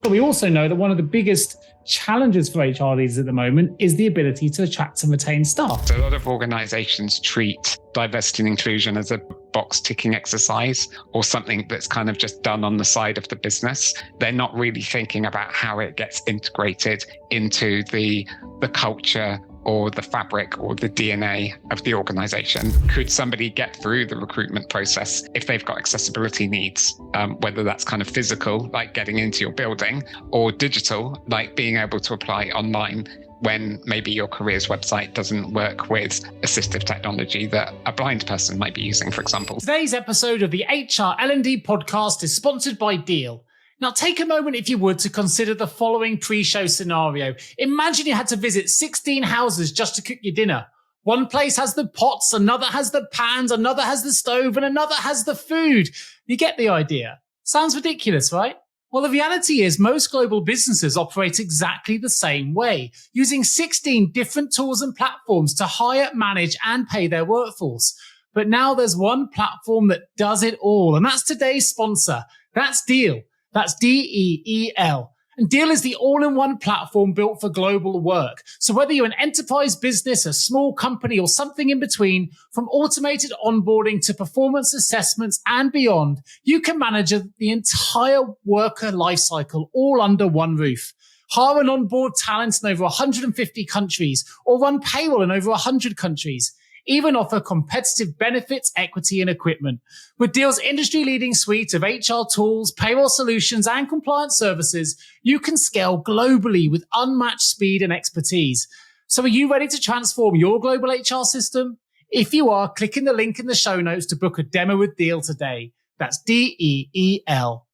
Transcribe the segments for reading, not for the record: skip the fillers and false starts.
But we also know that one of the biggest challenges for HR leaders at the moment is the ability to attract and retain staff. So a lot of organizations treat diversity and inclusion as a box ticking exercise or something that's kind of just done on the side of the business. They're not really thinking about how it gets integrated into the culture or the fabric or the DNA of the organization. Could somebody get through the recruitment process if they've got accessibility needs, whether that's kind of physical, like getting into your building, or digital, like being able to apply online when maybe your careers website doesn't work with assistive technology that a blind person might be using, for example. Today's episode of the HR L&D podcast is sponsored by Deal. Now, take a moment, if you would, to consider the following pre-show scenario. Imagine you had to visit 16 houses just to cook your dinner. One place has the pots, another has the pans, another has the stove, and another has the food. You get the idea. Sounds ridiculous, right? Well, the reality is most global businesses operate exactly the same way, using 16 different tools and platforms to hire, manage, and pay their workforce. But now there's one platform that does it all, and that's today's sponsor. That's Deal. That's DEEL. And Deal is the all-in-one platform built for global work. So whether you're an enterprise business, a small company, or something in between, from automated onboarding to performance assessments and beyond, you can manage the entire worker lifecycle all under one roof. Hire and onboard talent in over 150 countries, or run payroll in over 100 countries. Even offer competitive benefits, equity, and equipment. With Deal's industry-leading suite of HR tools, payroll solutions, and compliance services, you can scale globally with unmatched speed and expertise. So are you ready to transform your global HR system? If you are, click in the link in the show notes to book a demo with Deal today. That's DEEL.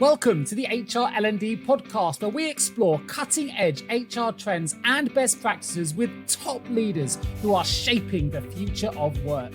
Welcome to the HR L&D podcast, where we explore cutting-edge HR trends and best practices with top leaders who are shaping the future of work.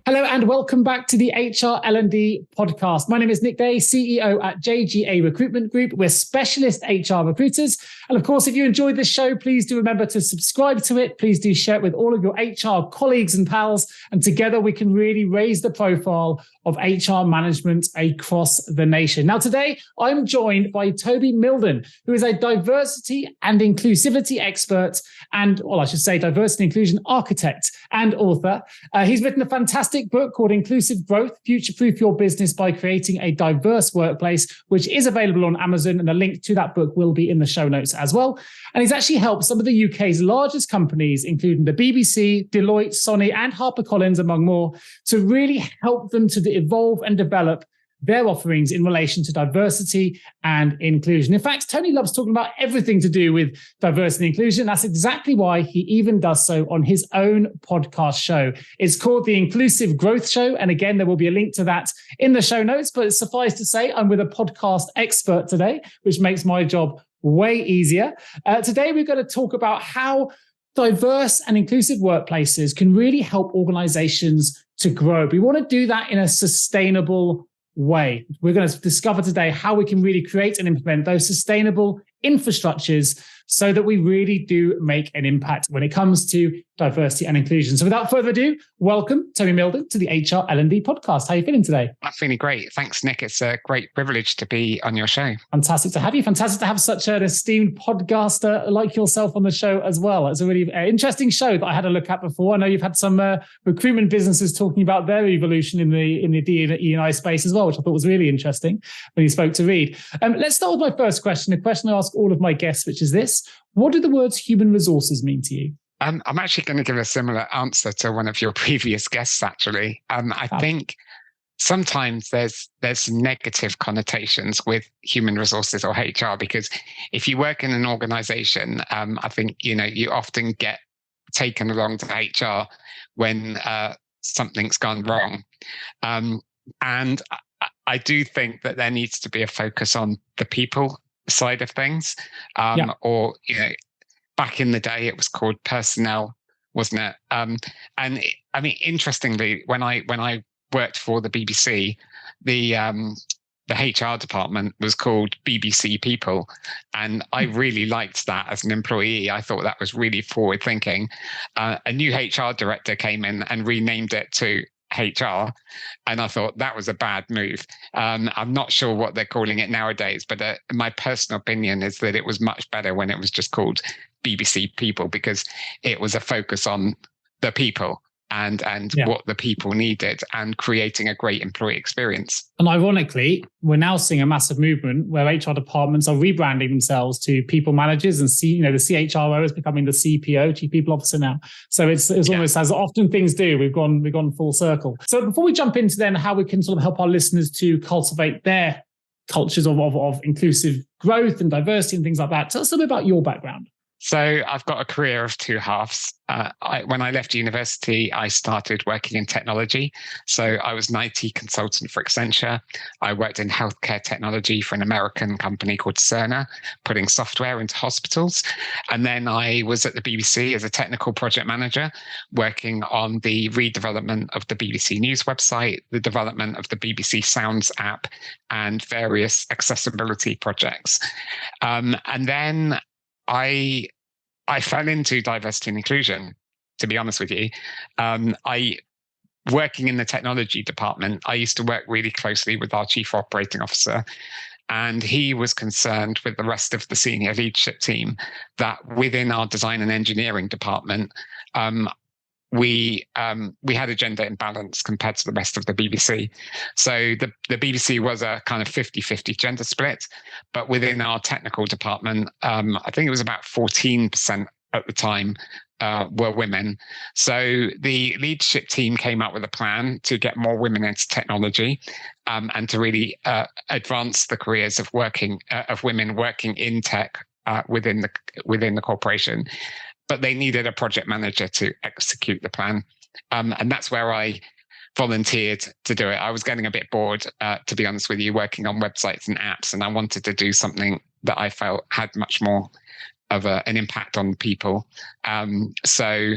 Hello and welcome back to the HR L&D podcast. My name is Nick Day, CEO at JGA Recruitment Group. We're specialist HR recruiters. And of course, if you enjoyed this show, please do remember to subscribe to it. Please do share it with all of your HR colleagues and pals. And together we can really raise the profile of HR management across the nation. Now, today I'm joined by Toby Mildon, who is a diversity and inclusivity expert and, well, I should say diversity and inclusion architect and author. He's written a fantastic book called Inclusive Growth, Future-Proof Your Business by Creating a Diverse Workplace, which is available on Amazon. And a link to that book will be in the show notes as well. And he's actually helped some of the UK's largest companies, including the BBC, Deloitte, Sony, and HarperCollins, among more, to really help them to evolve and develop their offerings in relation to diversity and inclusion. In fact, Tony loves talking about everything to do with diversity and inclusion. That's exactly why he even does so on his own podcast show. It's called the Inclusive Growth Show. And again, there will be a link to that in the show notes. But suffice to say, I'm with a podcast expert today, which makes my job way easier. Today, we're going to talk about how diverse and inclusive workplaces can really help organizations to grow. We want to do that in a sustainable way. We're going to discover today how we can really create and implement those sustainable infrastructures so that we really do make an impact when it comes to diversity and inclusion. So without further ado, welcome Toby Mildon to the HR L&D podcast. How are you feeling today? I'm feeling great. Thanks, Nick. It's a great privilege to be on your show. Fantastic to have you. Fantastic to have such an esteemed podcaster like yourself on the show as well. It's a really interesting show that I had a look at before. I know you've had some recruitment businesses talking about their evolution in the D&I space as well, which I thought was really interesting when you spoke to Reed. Let's start with my first question, a question I ask all of my guests, which is this: what do the words human resources mean to you? I'm actually going to give a similar answer to one of your previous guests, actually. I think sometimes there's some negative connotations with human resources or HR, because if you work in an organization, I think, you often get taken along to HR when something's gone wrong. And I do think that there needs to be a focus on the people side of things, or, back in the day, it was called personnel, wasn't it? Interestingly, when I worked for the BBC, the HR department was called BBC People, and I really liked that as an employee. I thought that was really forward thinking. A new HR director came in and renamed it to HR. And I thought that was a bad move. I'm not sure what they're calling it nowadays, but my personal opinion is that it was much better when it was just called BBC People, because it was a focus on the people and what the people needed and creating a great employee experience. And ironically, we're now seeing a massive movement where HR departments are rebranding themselves to people managers, and the CHRO is becoming the CPO, Chief People Officer now. So it's almost, as often things do, we've gone full circle. So before we jump into then how we can sort of help our listeners to cultivate their cultures of inclusive growth and diversity and things like that, tell us a little bit about your background. So I've got a career of two halves. When I left university, I started working in technology. So I was an IT consultant for Accenture. I worked in healthcare technology for an American company called Cerner, putting software into hospitals. And then I was at the BBC as a technical project manager, working on the redevelopment of the BBC News website, the development of the BBC Sounds app, and various accessibility projects. And then I fell into diversity and inclusion, to be honest with you. Working in the technology department, I used to work really closely with our chief operating officer, and he was concerned with the rest of the senior leadership team that within our design and engineering department, we had a gender imbalance compared to the rest of the BBC. So the BBC was a kind of 50-50 gender split, but within our technical department, I think it was about 14% at the time were women. So the leadership team came up with a plan to get more women into technology, and to really advance the careers of women working in tech within the corporation. But they needed a project manager to execute the plan. And that's where I volunteered to do it. I was getting a bit bored, to be honest with you, working on websites and apps, and I wanted to do something that I felt had much more of an impact on people. So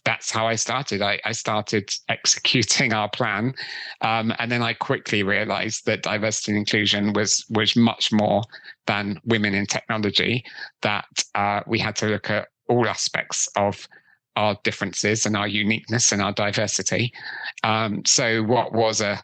that's how I started. I started executing our plan. And then I quickly realized that diversity and inclusion was much more than women in technology, that we had to look at all aspects of our differences and our uniqueness and our diversity. So what was a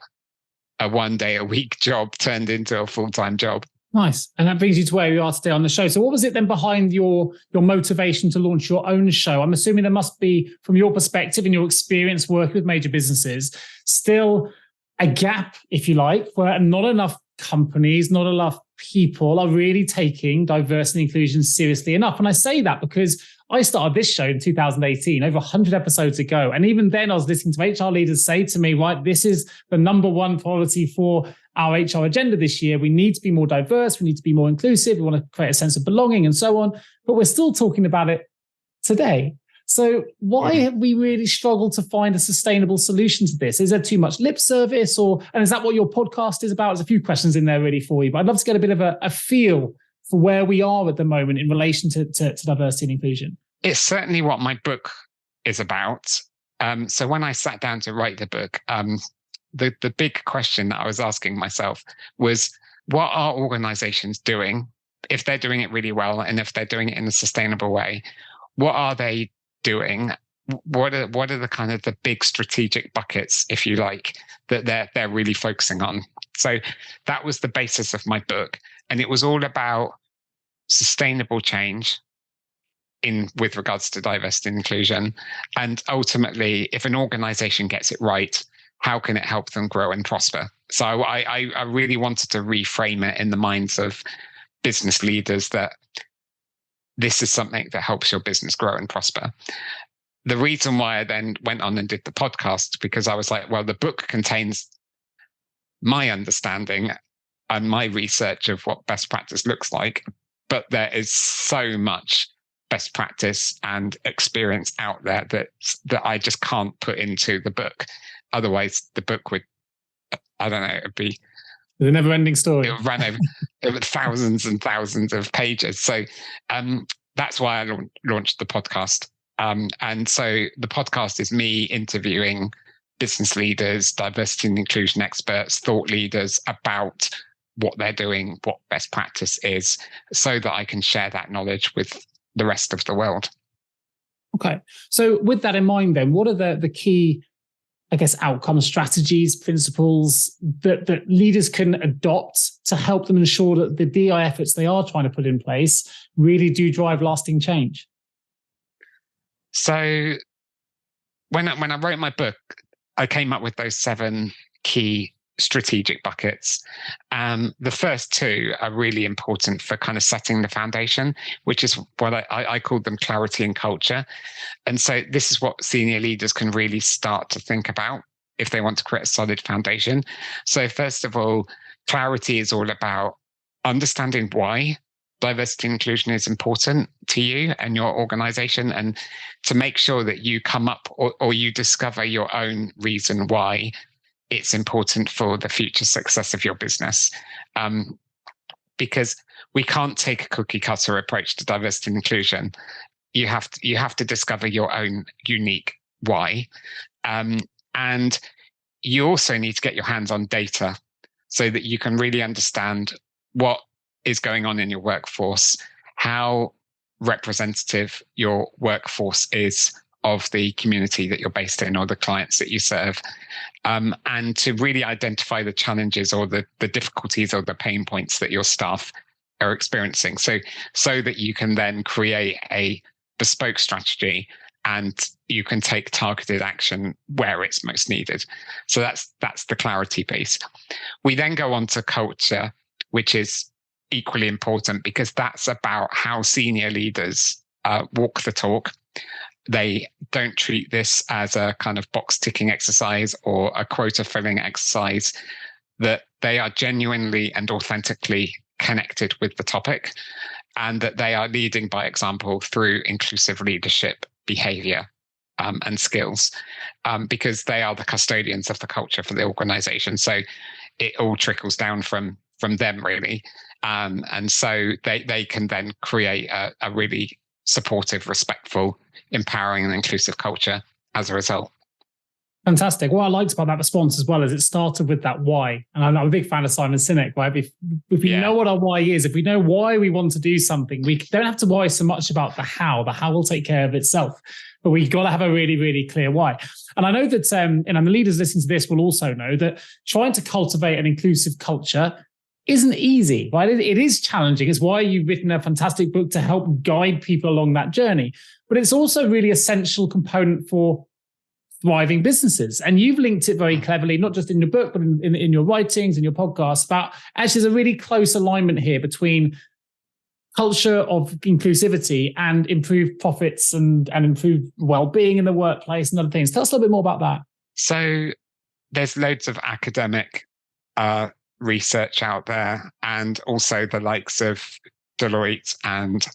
1 day a week job turned into a full-time job. Nice. And that brings you to where you are today on the show. So what was it then behind your motivation to launch your own show? I'm assuming there must be, from your perspective and your experience working with major businesses, still a gap, if you like, where not enough companies, not enough people are really taking diversity and inclusion seriously enough. And I say that because I started this show in 2018, over 100 episodes ago. And even then I was listening to HR leaders say to me, right, this is the number one priority for our HR agenda this year. We need to be more diverse. We need to be more inclusive. We want to create a sense of belonging and so on. But we're still talking about it today. So why have we really struggled to find a sustainable solution to this? Is there too much lip service, and is that what your podcast is about? There's a few questions in there really for you, but I'd love to get a bit of a feel for where we are at the moment in relation to diversity and inclusion. It's certainly what my book is about. So when I sat down to write the book, the big question that I was asking myself was, what are organizations doing? If they're doing it really well, and if they're doing it in a sustainable way, what are they doing? What are the kind of the big strategic buckets, if you like, that they're really focusing on? So that was the basis of my book. And it was all about sustainable change with regards to diversity and inclusion. And ultimately, if an organization gets it right, how can it help them grow and prosper? So I really wanted to reframe it in the minds of business leaders that this is something that helps your business grow and prosper. The reason why I then went on and did the podcast, because I was like, well, the book contains my understanding and my research of what best practice looks like, but there is so much best practice and experience out there that I just can't put into the book. Otherwise, the book would, I don't know, it'd be the never-ending story. It would run over thousands and thousands of pages. So that's why I launched the podcast. And so the podcast is me interviewing business leaders, diversity and inclusion experts, thought leaders about what they're doing, what best practice is, so that I can share that knowledge with the rest of the world. Okay. So with that in mind, then, what are the key I guess, outcome strategies, principles that leaders can adopt to help them ensure that the DI efforts they are trying to put in place really do drive lasting change? So when I wrote my book, I came up with those 7 key strategic buckets. The first 2 are really important for kind of setting the foundation, which is what I call them clarity and culture. And so this is what senior leaders can really start to think about if they want to create a solid foundation. So first of all, clarity is all about understanding why diversity and inclusion is important to you and your organization, and to make sure that you come up or you discover your own reason why it's important for the future success of your business. Because we can't take a cookie cutter approach to diversity and inclusion. You have to discover your own unique why. And you also need to get your hands on data so that you can really understand what is going on in your workforce, how representative your workforce is of the community that you're based in or the clients that you serve, and to really identify the challenges or the difficulties or the pain points that your staff are experiencing, so that you can then create a bespoke strategy and you can take targeted action where it's most needed. So that's the clarity piece. We then go on to culture, which is equally important because that's about how senior leaders walk the talk. They don't treat this as a kind of box ticking exercise or a quota filling exercise, that they are genuinely and authentically connected with the topic, and that they are leading by example through inclusive leadership behavior and skills, because they are the custodians of the culture for the organization. So it all trickles down from them really. And so they can then create a really supportive, respectful, empowering and inclusive culture as a result. Fantastic. What I liked about that response as well is it started with that why. And I'm a big fan of Simon Sinek, right? If we know what our why is, if we know why we want to do something, we don't have to worry so much about the how. The how will take care of itself. But we've got to have a really, really clear why. And I know that, and the leaders listening to this will also know that trying to cultivate an inclusive culture isn't easy, right? It is challenging. It's why you've written a fantastic book to help guide people along that journey. But it's also a really essential component for thriving businesses. And you've linked it very cleverly, not just in your book, but in your writings and your podcasts, about actually there's a really close alignment here between culture of inclusivity and improved profits and improved well-being in the workplace and other things. Tell us a little bit more about that. So there's loads of academic research out there, and also the likes of Deloitte and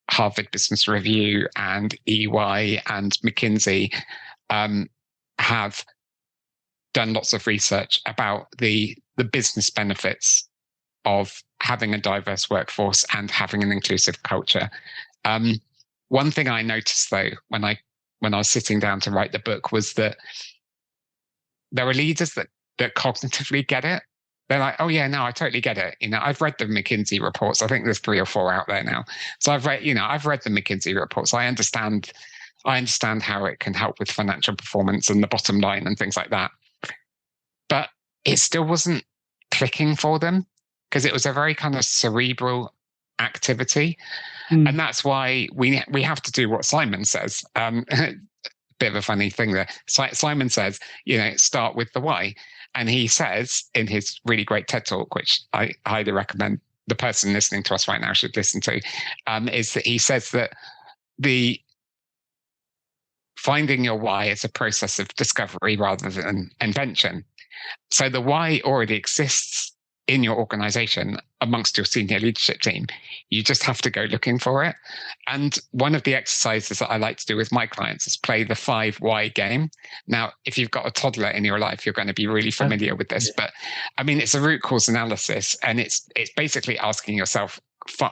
Harvard Business Review and EY and McKinsey have done lots of research about the business benefits of having a diverse workforce and having an inclusive culture. One thing I noticed though, when I was sitting down to write the book, was that there are leaders that cognitively get it. They're like, oh yeah, no, I totally get it. I've read the McKinsey reports. I think there's 3 or 4 out there now. So I've read the McKinsey reports. I understand how it can help with financial performance and the bottom line and things like that. But it still wasn't clicking for them because it was a very kind of cerebral activity. And that's why we have to do what Simon says. Bit of a funny thing there. Simon says, start with the why. And he says in his really great TED Talk, which I highly recommend the person listening to us right now should listen to, is that he says that the finding your why is a process of discovery rather than invention. So the why already exists in your organization amongst your senior leadership team. You just have to go looking for it. And one of the exercises that I like to do with my clients is play the 5 why game. Now, if you've got a toddler in your life, you're going to be really familiar with this. But I mean, it's a root cause analysis, and it's basically asking yourself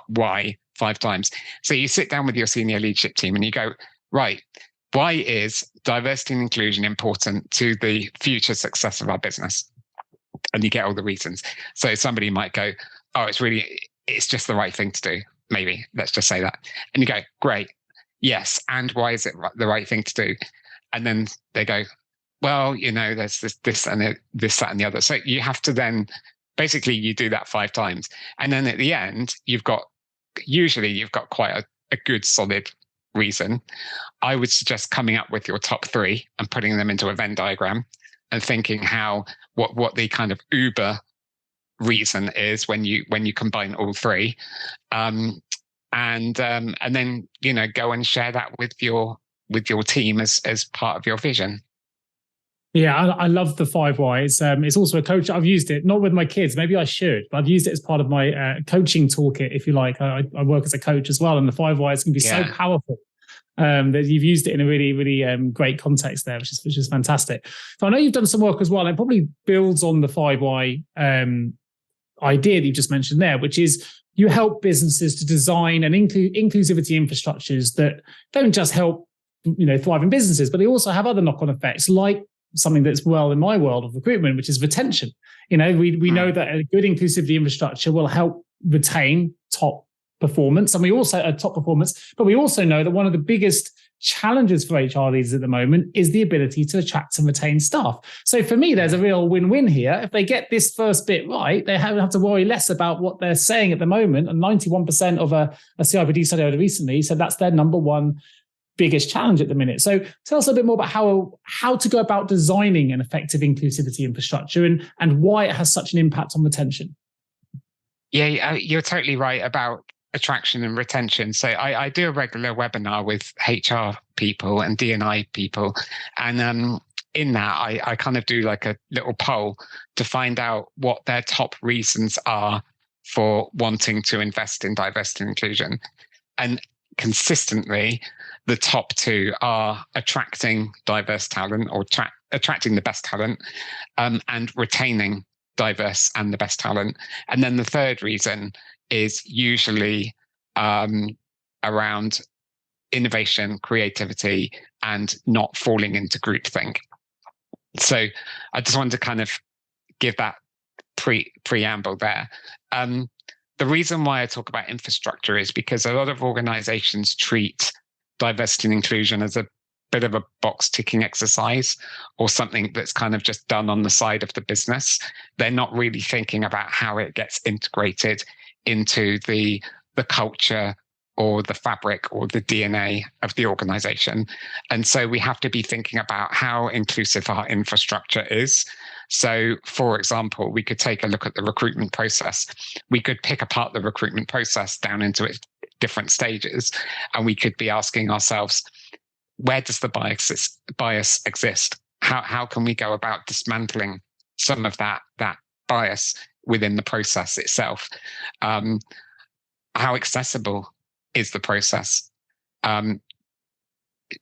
why 5 times. So you sit down with your senior leadership team and you go, right, why is diversity and inclusion important to the future success of our business? And you get all the reasons. So somebody might go, oh, it's just the right thing to do. Maybe let's just say that. And you go, great. Yes. And why is it the right thing to do? And then they go, well, there's this and this, that, and the other. So you have to then basically you do that 5 times. And then at the end, usually you've got quite a good solid reason. I would suggest coming up with your top 3 and putting them into a Venn diagram and thinking what the kind of uber reason is when you combine all 3. And then, go and share that with your team as part of your vision. Yeah, I love the 5 whys. It's also a coach. I've used it, not with my kids. Maybe I should, but I've used it as part of my coaching toolkit, if you like. I work as a coach as well, and the 5 whys can be so powerful that you've used it in a really, really great context there, which is fantastic. So I know you've done some work as well, and it probably builds on the 5 why idea that you just mentioned there, which is you help businesses to design and inclusivity infrastructures that don't just help thriving businesses, but they also have other knock-on effects, like something that's well in my world of recruitment, which is retention. We know that a good inclusivity infrastructure will help retain top performance, and we also but we also know that one of the biggest challenges for HR leaders at the moment is the ability to attract and retain staff. So for me, there's a real win-win here. If they get this first bit right, they have to worry less about what they're saying at the moment. And 91% of a CIPD study I heard recently said that's their number one biggest challenge at the minute. So tell us a bit more about how to go about designing an effective inclusivity infrastructure and why it has such an impact on retention. Yeah, you're totally right about attraction and retention. So I do a regular webinar with HR people and D&I people. And in that, I kind of do like a little poll to find out what their top reasons are for wanting to invest in diversity and inclusion. And consistently, the top 2 are attracting diverse talent or attracting the best talent and retaining diverse and the best talent. And then the third reason is usually around innovation, creativity, and not falling into groupthink. So I just wanted to kind of give that preamble there. The reason why I talk about infrastructure is because a lot of organizations treat diversity and inclusion as a bit of a box ticking exercise or something that's kind of just done on the side of the business. They're not really thinking about how it gets integrated into the culture or the fabric or the DNA of the organization. And so we have to be thinking about how inclusive our infrastructure is. So, for example, we could take a look at the recruitment process. We could pick apart the recruitment process down into its different stages, and we could be asking ourselves, where does the bias exist? How can we go about dismantling some of that bias within the process itself? How accessible is the process?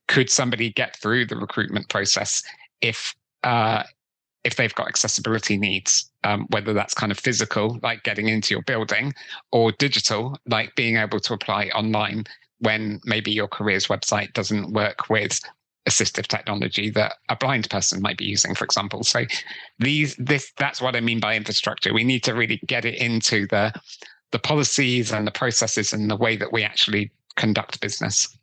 Could somebody get through the recruitment process if they've got accessibility needs, whether that's kind of physical, like getting into your building, or digital, like being able to apply online when maybe your careers website doesn't work with assistive technology that a blind person might be using, for example. So that's what I mean by infrastructure. We need to really get it into the policies and the processes and the way that we actually conduct business.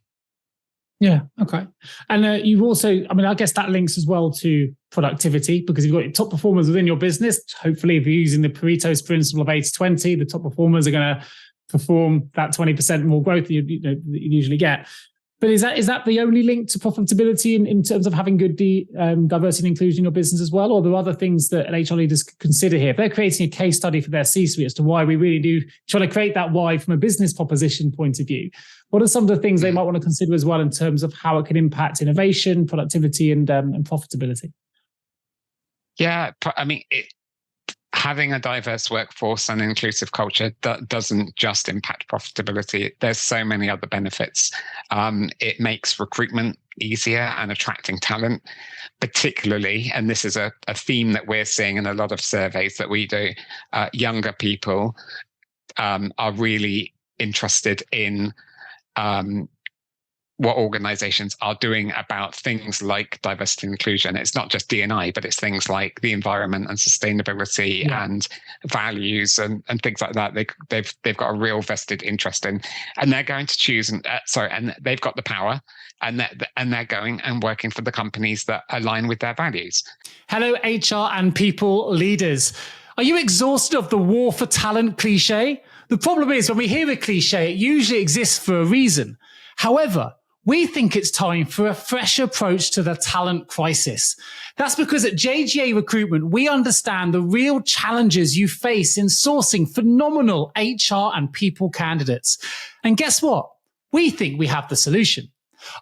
Yeah, okay. And you've also, I guess that links as well to productivity, because you've got your top performers within your business. Hopefully, if you're using the Pareto's principle of 80-20, the top performers are going to perform that 20% more growth that you usually get. But is that the only link to profitability in terms of having good diversity and inclusion in your business as well? Or are there other things that HR leaders consider here? If they're creating a case study for their C-suite as to why we really do try to create that why from a business proposition point of view, what are some of the things they might want to consider as well in terms of how it can impact innovation, productivity, and profitability? Yeah, having a diverse workforce and inclusive culture doesn't just impact profitability. There's so many other benefits. It makes recruitment easier and attracting talent, particularly, and this is a theme that we're seeing in a lot of surveys that we do, younger people are really interested in what organizations are doing about things like diversity and inclusion. It's not just D&I, but it's things like the environment and sustainability and values and things like that. They've got a real vested interest in, and they're going to choose and they've got the power, and they're going and working for the companies that align with their values. Hello, HR and people leaders. Are you exhausted of the war for talent cliche? The problem is when we hear a cliche, it usually exists for a reason. However, we think it's time for a fresh approach to the talent crisis. That's because at JGA Recruitment, we understand the real challenges you face in sourcing phenomenal HR and people candidates. And guess what? We think we have the solution.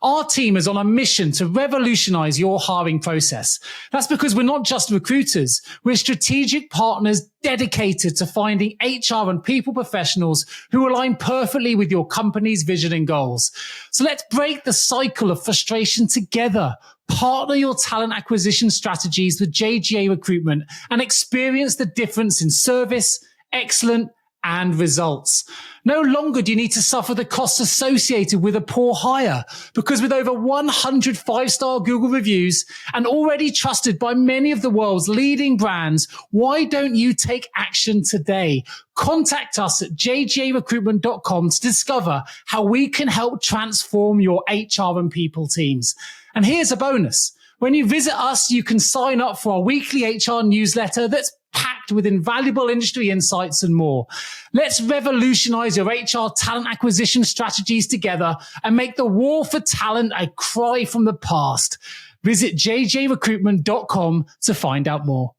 Our team is on a mission to revolutionize your hiring process. That's because we're not just recruiters. We're strategic partners dedicated to finding HR and people professionals who align perfectly with your company's vision and goals. So let's break the cycle of frustration together. Partner your talent acquisition strategies with JGA Recruitment and experience the difference in service, excellence, and results. No longer do you need to suffer the costs associated with a poor hire, because with over 100 5-star Google reviews and already trusted by many of the world's leading brands, why don't you take action today? Contact us at jgarecruitment.com to discover how we can help transform your HR and people teams. And here's a bonus. When you visit us, you can sign up for our weekly HR newsletter that's packed with invaluable industry insights and more. Let's revolutionize your HR talent acquisition strategies together and make the war for talent a cry from the past. Visit jjrecruitment.com to find out more.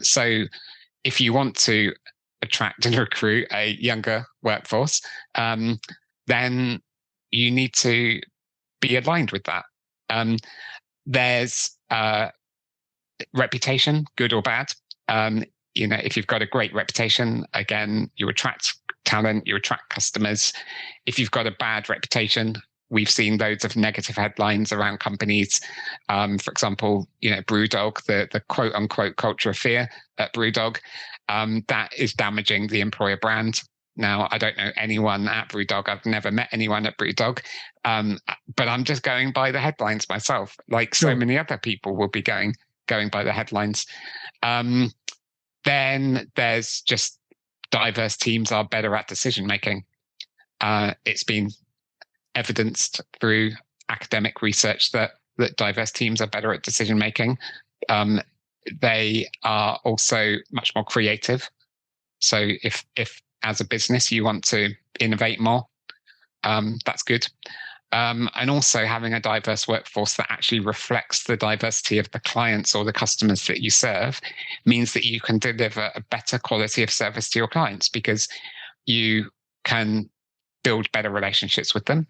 So if you want to attract and recruit a younger workforce, then you need to be aligned with that. There's reputation, good or bad. If you've got a great reputation, again, you attract talent, you attract customers. If you've got a bad reputation, we've seen loads of negative headlines around companies. For example, BrewDog, the quote unquote culture of fear at BrewDog, that is damaging the employer brand. Now, I don't know anyone at BrewDog. I've never met anyone at BrewDog, but I'm just going by the headlines myself, like so many other people will be going by the headlines. Then there's just diverse teams are better at decision making. It's been evidenced through academic research that diverse teams are better at decision making. They are also much more creative. So if as a business you want to innovate more, that's good. And also having a diverse workforce that actually reflects the diversity of the clients or the customers that you serve means that you can deliver a better quality of service to your clients, because you can build better relationships with them.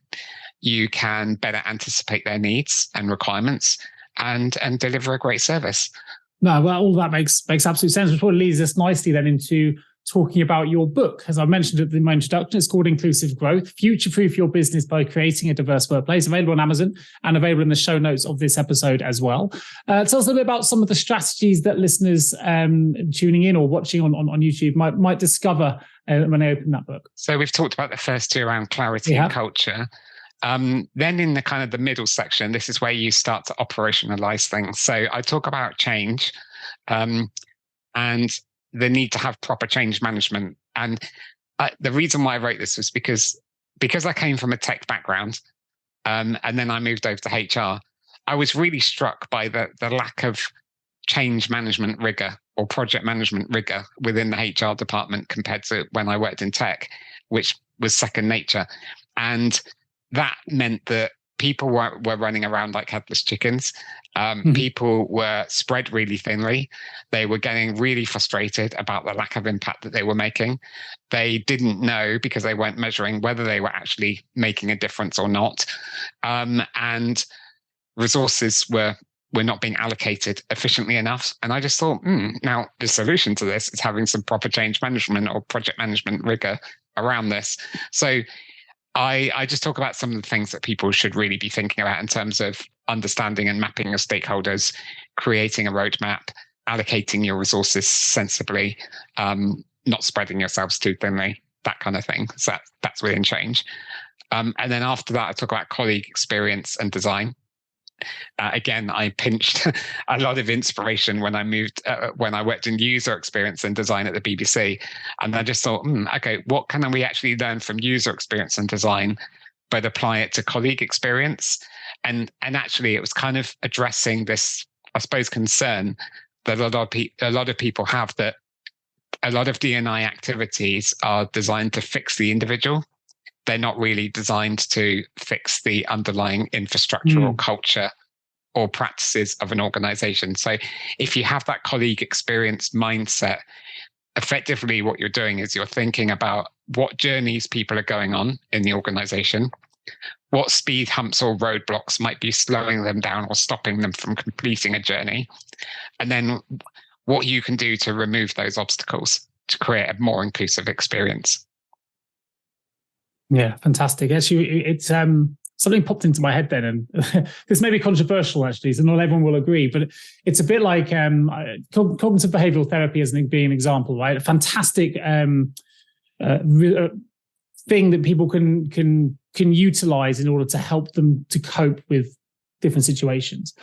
You can better anticipate their needs and requirements and deliver a great service. No, well, all that makes absolute sense, which probably leads us nicely then into talking about your book. As I mentioned in my introduction, it's called Inclusive Growth, Future-Proof Your Business by Creating a Diverse Workplace, available on Amazon and available in the show notes of this episode as well. Tell us a little bit about some of the strategies that listeners tuning in or watching on YouTube might discover when they open that book. So we've talked about the first two around clarity and culture. Then in the kind of the middle section, this is where you start to operationalize things. So I talk about change and the need to have proper change management. And the reason why I wrote this was because I came from a tech background and then I moved over to HR. I was really struck by the lack of change management rigor or project management rigor within the HR department compared to when I worked in tech, which was second nature. And that meant that people were running around like headless chickens. People were spread really thinly. They were getting really frustrated about the lack of impact that they were making. They didn't know, because they weren't measuring, whether they were actually making a difference or not. And resources were not being allocated efficiently enough. And I just thought, now the solution to this is having some proper change management or project management rigor around this. So I just talk about some of the things that people should really be thinking about in terms of understanding and mapping your stakeholders, creating a roadmap, allocating your resources sensibly, not spreading yourselves too thinly, that kind of thing. So that's within change. And then after that, I talk about colleague experience and design. Again, I pinched a lot of inspiration when I worked in user experience and design at the BBC. And I just thought, okay, what can we actually learn from user experience and design, but apply it to colleague experience? And actually, it was kind of addressing this, I suppose, concern that a lot of people have, that a lot of D&I activities are designed to fix the individual. They're not really designed to fix the underlying infrastructure or culture or practices of an organization. So if you have that colleague experience mindset, effectively what you're doing is you're thinking about what journeys people are going on in the organization, what speed humps or roadblocks might be slowing them down or stopping them from completing a journey, and then what you can do to remove those obstacles to create a more inclusive experience. Yeah, fantastic. Actually, it's something popped into my head then, and this may be controversial actually, so not everyone will agree, but it's a bit like cognitive behavioral therapy as being an example, right? A fantastic thing that people can utilize in order to help them to cope with different situations.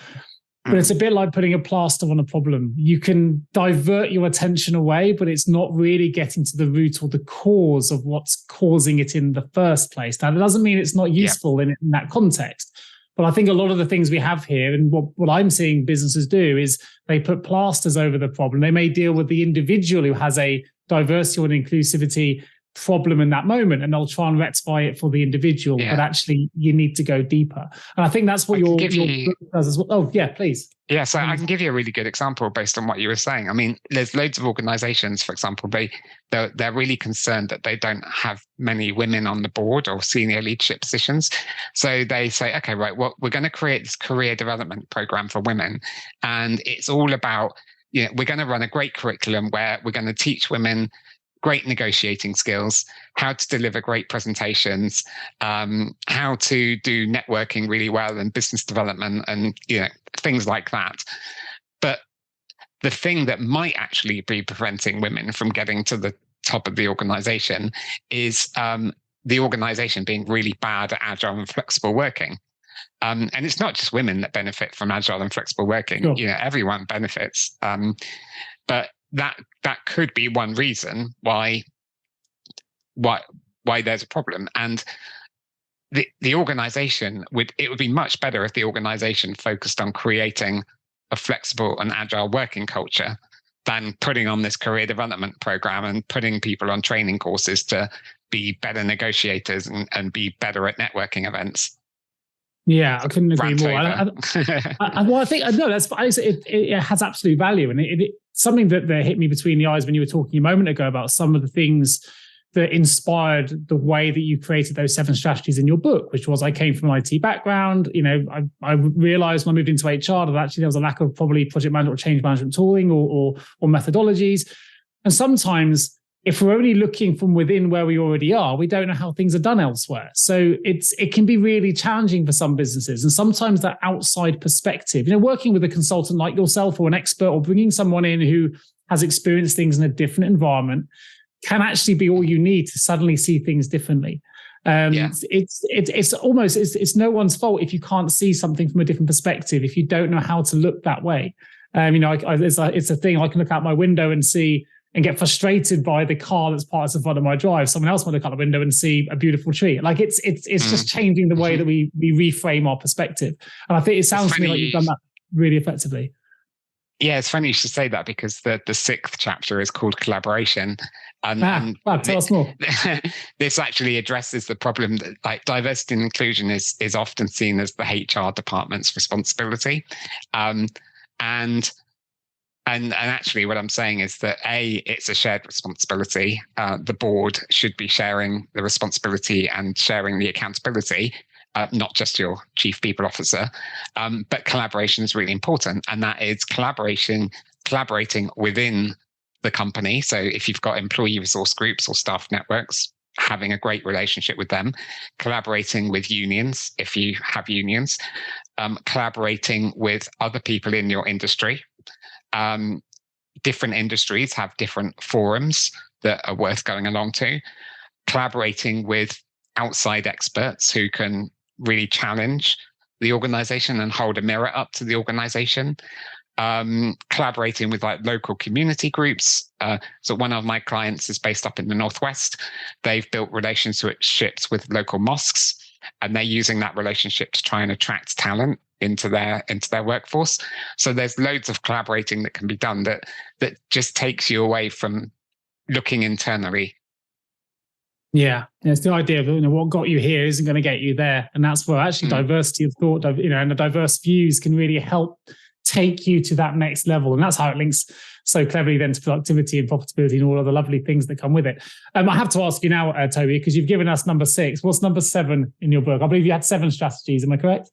But it's a bit like putting a plaster on a problem. You can divert your attention away, but it's not really getting to the root or the cause of what's causing it in the first place. Now, that doesn't mean it's not useful in that context. But I think a lot of the things we have here, and what I'm seeing businesses do, is they put plasters over the problem. They may deal with the individual who has a diversity or an inclusivity problem in that moment, and they'll try and rectify it for the individual. But actually, you need to go deeper. And I think that's what your book does as well. Oh, yeah, please. Yeah, so I can give you a really good example based on what you were saying. I mean, there's loads of organizations, for example, they're really concerned that they don't have many women on the board or senior leadership positions. So they say, okay, right, well, we're going to create this career development program for women. And it's all about, we're going to run a great curriculum where we're going to teach women great negotiating skills, how to deliver great presentations, how to do networking really well and business development and things like that. But the thing that might actually be preventing women from getting to the top of the organization is the organization being really bad at agile and flexible working. And it's not just women that benefit from agile and flexible working. Sure. Everyone benefits. But that could be one reason why there's a problem. And the organization would be much better if the organization focused on creating a flexible and agile working culture than putting on this career development program and putting people on training courses to be better negotiators and be better at networking events. Yeah, I couldn't agree more. Well, I think it has absolute value, and it something that hit me between the eyes when you were talking a moment ago about some of the things that inspired the way that you created those 7 strategies in your book, which was I came from an IT background. I realized when I moved into HR that actually there was a lack of probably project management or change management tooling or methodologies, and sometimes, if we're only looking from within where we already are, we don't know how things are done elsewhere. So it can be really challenging for some businesses. And sometimes that outside perspective, working with a consultant like yourself or an expert or bringing someone in who has experienced things in a different environment can actually be all you need to suddenly see things differently. It's almost no one's fault if you can't see something from a different perspective, if you don't know how to look that way. It's a thing. I can look out my window and see and get frustrated by the car that's parked in front of my drive. Someone else might look out the window and see a beautiful tree. Like it's just changing the way that we reframe our perspective. And I think it sounds to me like you've done that really effectively. Yeah, it's funny you should say that, because the 6th chapter is called collaboration. And tell us more. This actually addresses the problem that diversity and inclusion is often seen as the HR department's responsibility. And actually what I'm saying is that it's a shared responsibility. The board should be sharing the responsibility and sharing the accountability, not just your chief people officer. But collaboration is really important. And that is collaborating within the company. So if you've got employee resource groups or staff networks, having a great relationship with them, collaborating with unions, if you have unions, collaborating with other people in your industry. Different industries have different forums that are worth going along to. Collaborating with outside experts who can really challenge the organization and hold a mirror up to the organization. Collaborating with like local community groups. So one of my clients is based up in the Northwest. They've built relationships with local mosques, and they're using that relationship to try and attract talent into their workforce. So there's loads of collaborating that can be done that just takes you away from looking internally. Yeah, it's the idea of what got you here isn't going to get you there, and that's where actually diversity of thought, and the diverse views can really help take you to that next level, and that's how it links so cleverly then to productivity and profitability and all other lovely things that come with it. I have to ask you now, Toby, because you've given us number 6. What's number 7 in your book? I believe you had 7 strategies. Am I correct?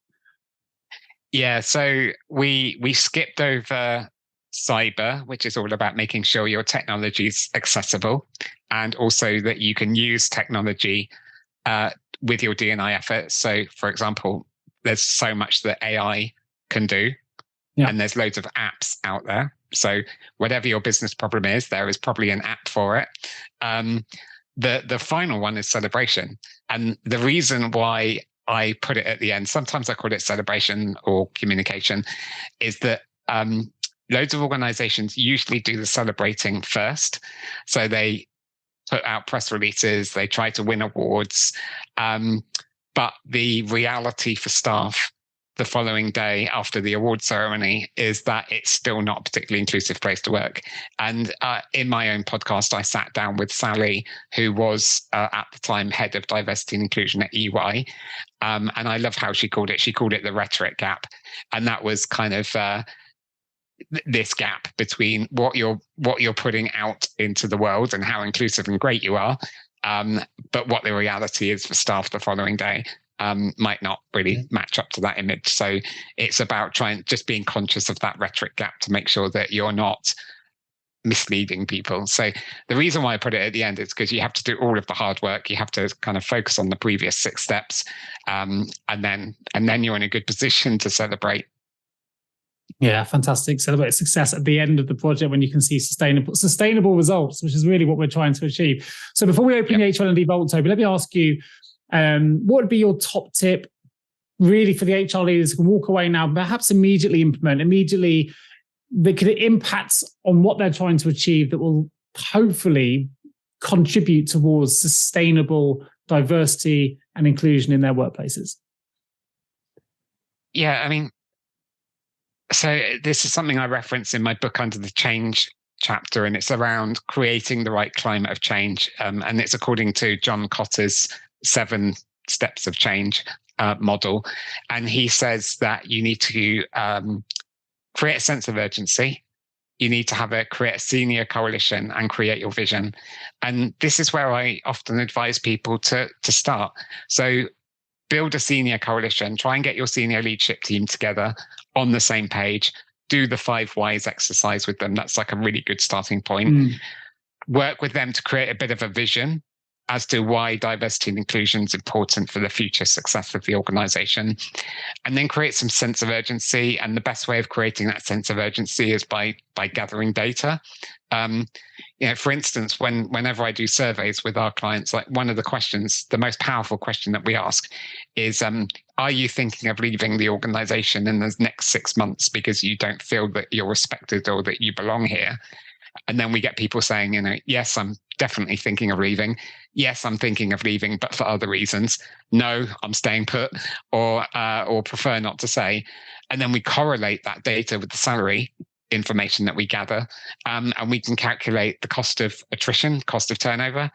Yeah. So we skipped over cyber, which is all about making sure your technology is accessible, and also that you can use technology with your D&I efforts. So, for example, there's so much that AI can do. Yeah. And there's loads of apps out there. So whatever your business problem is, there is probably an app for it. The final one is celebration. And the reason why I put it at the end, sometimes I call it celebration or communication, is that loads of organizations usually do the celebrating first. So they put out press releases, they try to win awards. But the reality for staff the following day after the award ceremony is that it's still not a particularly inclusive place to work. And in my own podcast, I sat down with Sally, who was at the time head of diversity and inclusion at EY. And I love how she called it. She called it the rhetoric gap. And that was kind of this gap between what you're putting out into the world and how inclusive and great you are, but what the reality is for staff the following day. Might not really match up to that image. So it's about just being conscious of that rhetoric gap to make sure that you're not misleading people. So the reason why I put it at the end is because you have to do all of the hard work. You have to kind of focus on the previous 6 steps, and then you're in a good position to celebrate. Yeah, fantastic. Celebrate success at the end of the project when you can see sustainable results, which is really what we're trying to achieve. So before we open the HRL&D Vault, Toby, let me ask you, what would be your top tip really for the HR leaders who can walk away now, perhaps immediately that could impact on what they're trying to achieve that will hopefully contribute towards sustainable diversity and inclusion in their workplaces? Yeah, I mean, so this is something I reference in my book under the change chapter, and it's around creating the right climate of change. And it's according to John Cotter's 7 steps of change model. And he says that you need to create a sense of urgency. You need to create a senior coalition and create your vision. And this is where I often advise people to start. So build a senior coalition, try and get your senior leadership team together on the same page, do the 5 whys exercise with them. That's like a really good starting point. Work with them to create a bit of a vision as to why diversity and inclusion is important for the future success of the organization, and then create some sense of urgency. And the best way of creating that sense of urgency is by gathering data. For instance, whenever I do surveys with our clients, like one of the questions, the most powerful question that we ask is, are you thinking of leaving the organization in the next 6 months because you don't feel that you're respected or that you belong here? And then we get people saying, yes, I'm definitely thinking of leaving. Yes, I'm thinking of leaving, but for other reasons. No, I'm staying put, or prefer not to say. And then we correlate that data with the salary information that we gather, and we can calculate the cost of attrition, cost of turnover.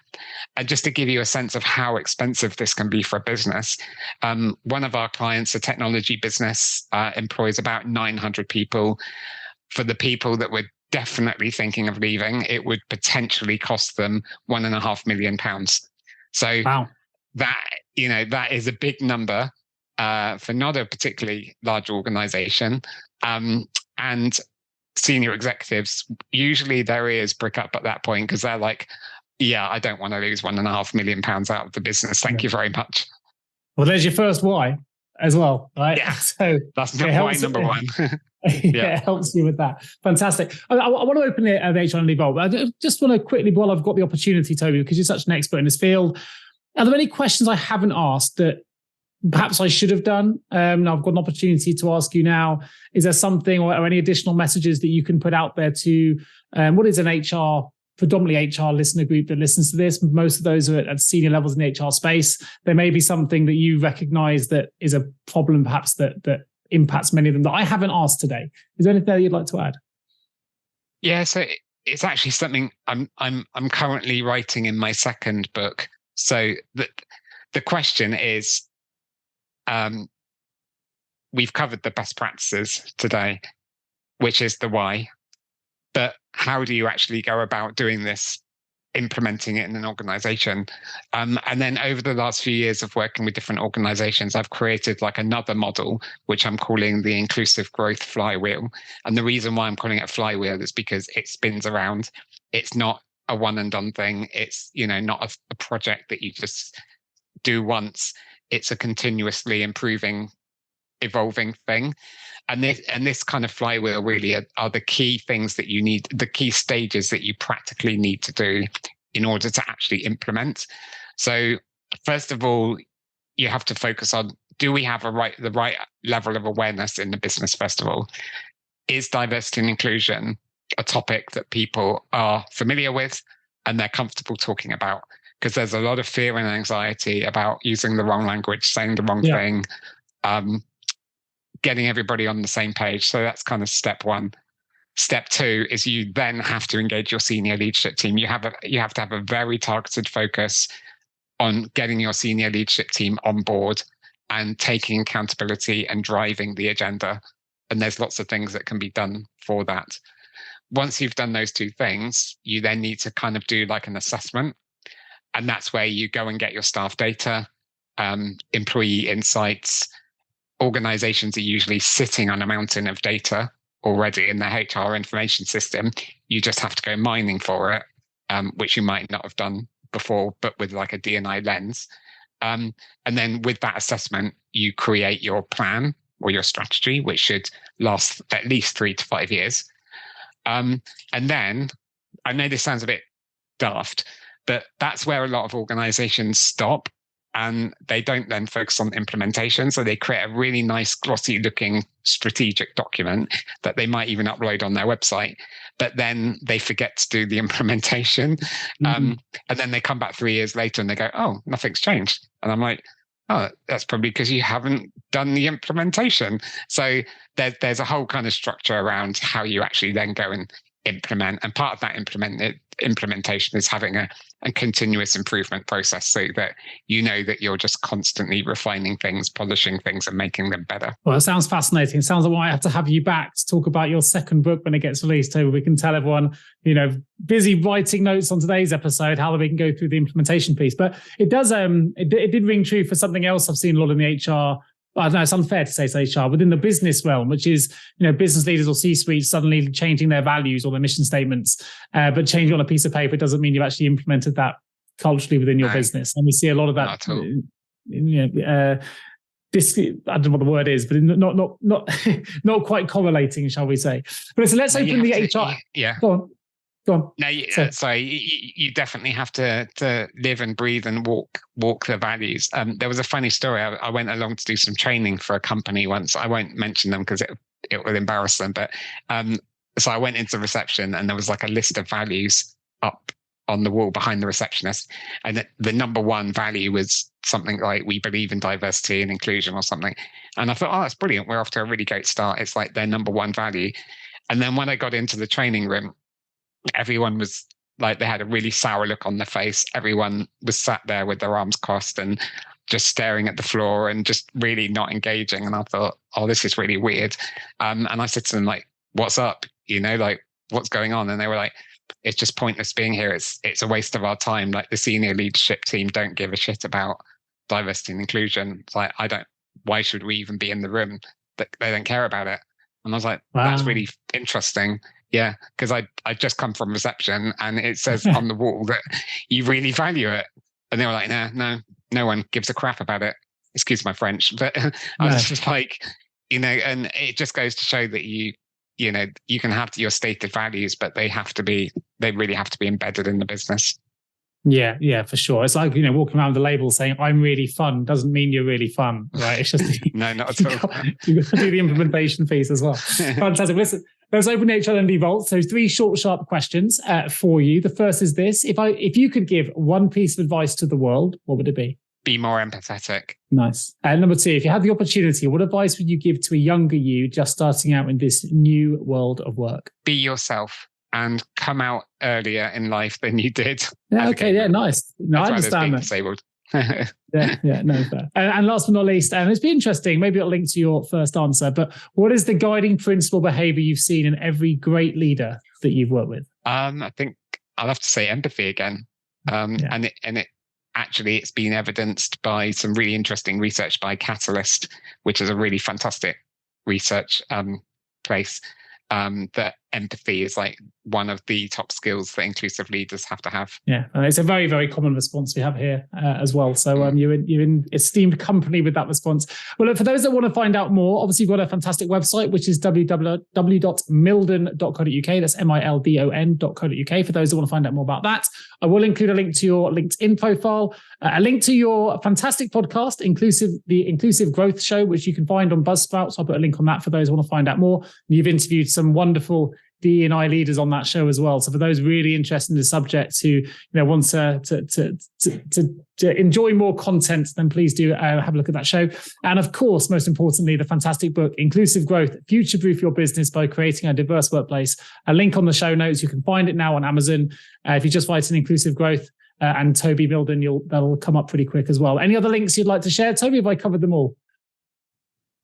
And just to give you a sense of how expensive this can be for a business, one of our clients, a technology business, employs about 900 people. For the people that were definitely thinking of leaving, it would potentially cost them £1.5 million. So wow. that is a big number for not a particularly large organization. And senior executives, usually their ears prick up at that point because they're like, yeah, I don't want to lose £1.5 million out of the business. Thank you very much. Well, there's your first why as well, right? Yeah, so that's why number 1. It helps you with that. Fantastic. I want to open the HRL&D Vault. I just want to quickly, while I've got the opportunity, Toby, because you're such an expert in this field, Are there any questions I haven't asked that perhaps I should have done? Now I've got an opportunity to ask you now. Is there something or any additional messages that you can put out there to what is an HR, predominantly HR listener group that listens to this? Most of those are at senior levels in the HR space. There may be something that you recognize that is a problem, perhaps that impacts many of them that I haven't asked today. Is there anything there you'd like to add? Yeah, so it's actually something I'm currently writing in my second book. So the question is, we've covered the best practices today, which is the why. But how do you actually go about doing this, implementing it in an organization? And then over the last few years of working with different organizations, I've created like another model, which I'm calling the inclusive growth flywheel. And the reason why I'm calling it a flywheel is because it spins around. It's not a one and done thing. It's, not a project that you just do once. It's a continuously improving, evolving thing. And this kind of flywheel really are the key things that you need, the key stages that you practically need to do in order to actually implement. So first of all, you have to focus on, do we have the right level of awareness in the business, first of all? Is diversity and inclusion a topic that people are familiar with and they're comfortable talking about? Because there's a lot of fear and anxiety about using the wrong language, saying the wrong thing, getting everybody on the same page. So that's kind of step one. Step two is you then have to engage your senior leadership team. You have to have a very targeted focus on getting your senior leadership team on board and taking accountability and driving the agenda. And there's lots of things that can be done for that. Once you've done those two things, you then need to kind of do like an assessment. And that's where you go and get your staff data, employee insights. Organizations are usually sitting on a mountain of data already in their HR information system. You just have to go mining for it, which you might not have done before, but with like a D&I lens. And then with that assessment, you create your plan or your strategy, which should last at least 3 to 5 years. And then, I know this sounds a bit daft, but that's where a lot of organizations stop. And they don't then focus on implementation. So they create a really nice, glossy looking strategic document that they might even upload on their website. But then they forget to do the implementation. And then they come back 3 years later and they go, oh, nothing's changed. And I'm like, oh, that's probably because you haven't done the implementation. So there's a whole kind of structure around how you actually then go and implement. And part of that implementation is having a continuous improvement process so that you know that you're just constantly refining things, polishing things and making them better. Well, it sounds fascinating. It sounds like I have to have you back to talk about your second book when it gets released. So we can tell everyone, busy writing notes on today's episode, how we can go through the implementation piece. But it does, it did ring true for something else I've seen a lot in the HR. I don't know, it's unfair to say it's HR, within the business realm, which is, business leaders or C-suites suddenly changing their values or their mission statements, but changing on a piece of paper doesn't mean you've actually implemented that culturally within your business. And we see a lot of that, I don't know what the word is, but not quite correlating, shall we say. But so let's open the HR. Go on. No, you definitely have to live and breathe and walk the values. There was a funny story. I went along to do some training for a company once. I won't mention them because it will embarrass them. But so I went into reception and there was like a list of values up on the wall behind the receptionist. And the number one value was something like, we believe in diversity and inclusion or something. And I thought, oh, that's brilliant. We're off to a really great start. It's like their number one value. And then when I got into the training room, everyone was like, they had a really sour look on their face. Everyone was sat there with their arms crossed and just staring at the floor and just really not engaging. And I thought, oh, this is really weird. And I said to them, like, what's up? Like, what's going on? And they were like, it's just pointless being here. It's a waste of our time. Like, the senior leadership team don't give a shit about diversity and inclusion. It's like, why should we even be in the room? That they don't care about it. And I was like, wow, that's really interesting. Yeah, because I just come from reception and it says on the wall that you really value it. And they were like, no one gives a crap about it. Excuse my French. But I was just like, and it just goes to show that you can have your stated values, but they really have to be embedded in the business. Yeah, for sure. It's like, walking around with a label saying I'm really fun doesn't mean you're really fun, right? It's just no, not at all. You've got to do the implementation piece as well. Fantastic. Listen, let's open the HRLD vault. So 3 short, sharp questions for you. The first is this: if you could give one piece of advice to the world, what would it be? Be more empathetic. Nice. And number 2, if you had the opportunity, what advice would you give to a younger you just starting out in this new world of work? Be yourself and come out earlier in life than you did. Yeah, okay, yeah, nice. No, I understand that. Disabled. No, fair. And last but not least, and it's been interesting, maybe it'll link to your first answer, but what is the guiding principle behavior you've seen in every great leader that you've worked with? I think I'll have to say empathy again. And it actually, it's been evidenced by some really interesting research by Catalyst, which is a really fantastic research place, that empathy is like one of the top skills that inclusive leaders have to have. Yeah, it's a very, very common response we have here as well. So you're in esteemed company with that response. Well, look, for those that want to find out more, obviously you've got a fantastic website, which is www.mildon.co.uk. That's MILDON.co.uk. For those that want to find out more about that, I will include a link to your LinkedIn profile, a link to your fantastic podcast, the Inclusive Growth Show, which you can find on Buzzsprout. So I'll put a link on that for those who want to find out more. And you've interviewed some wonderful DE&I leaders on that show as well. So for those really interested in the subject who want to enjoy more content, then please do have a look at that show. And of course, most importantly, the fantastic book, Inclusive Growth, Future-Proof Your Business by Creating a Diverse Workplace. A link on the show notes. You can find it now on Amazon. If you just write in Inclusive Growth and Toby Mildon, that'll come up pretty quick as well. Any other links you'd like to share? Toby, have I covered them all?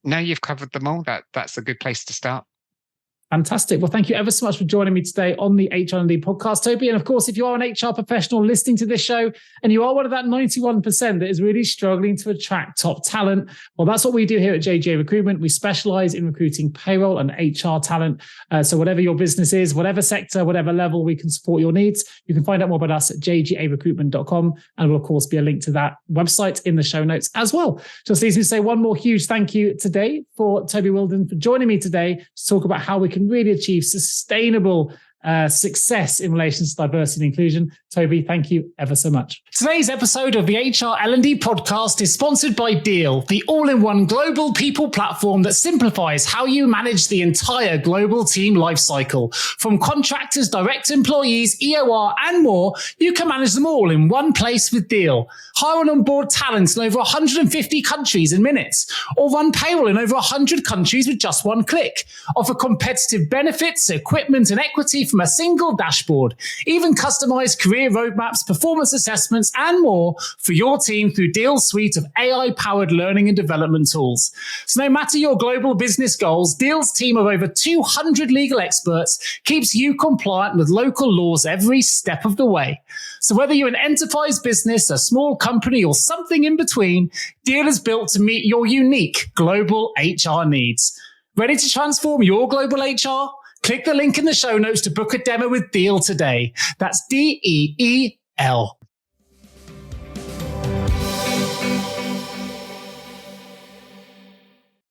No, you've covered them all. That's a good place to start. Fantastic. Well, thank you ever so much for joining me today on the HRLD podcast, Toby. And of course, if you are an HR professional listening to this show and you are one of that 91% that is really struggling to attract top talent, well, that's what we do here at JGA Recruitment. We specialize in recruiting payroll and HR talent. So whatever your business is, whatever sector, whatever level, we can support your needs. You can find out more about us at jgarecruitment.com. And will, of course, be a link to that website in the show notes as well. Just leaves me to say one more huge thank you today for Toby Mildon for joining me today to talk about how we can really achieve sustainable success in relation to diversity and inclusion. Toby, thank you ever so much. Today's episode of the HR L&D podcast is sponsored by Deal, the all-in-one global people platform that simplifies how you manage the entire global team lifecycle. From contractors, direct employees, EOR, and more, you can manage them all in one place with Deal. Hire and onboard talent in over 150 countries in minutes, or run payroll in over 100 countries with just one click. Offer competitive benefits, equipment, and equity from a single dashboard. Even customize career roadmaps, performance assessments, and more for your team through Deal's suite of AI-powered learning and development tools. So no matter your global business goals, Deal's team of over 200 legal experts keeps you compliant with local laws every step of the way. So whether you're an enterprise business, a small company, or something in between, Deal is built to meet your unique global HR needs. Ready to transform your global HR? Click the link in the show notes to book a demo with Deal today. That's DEEL.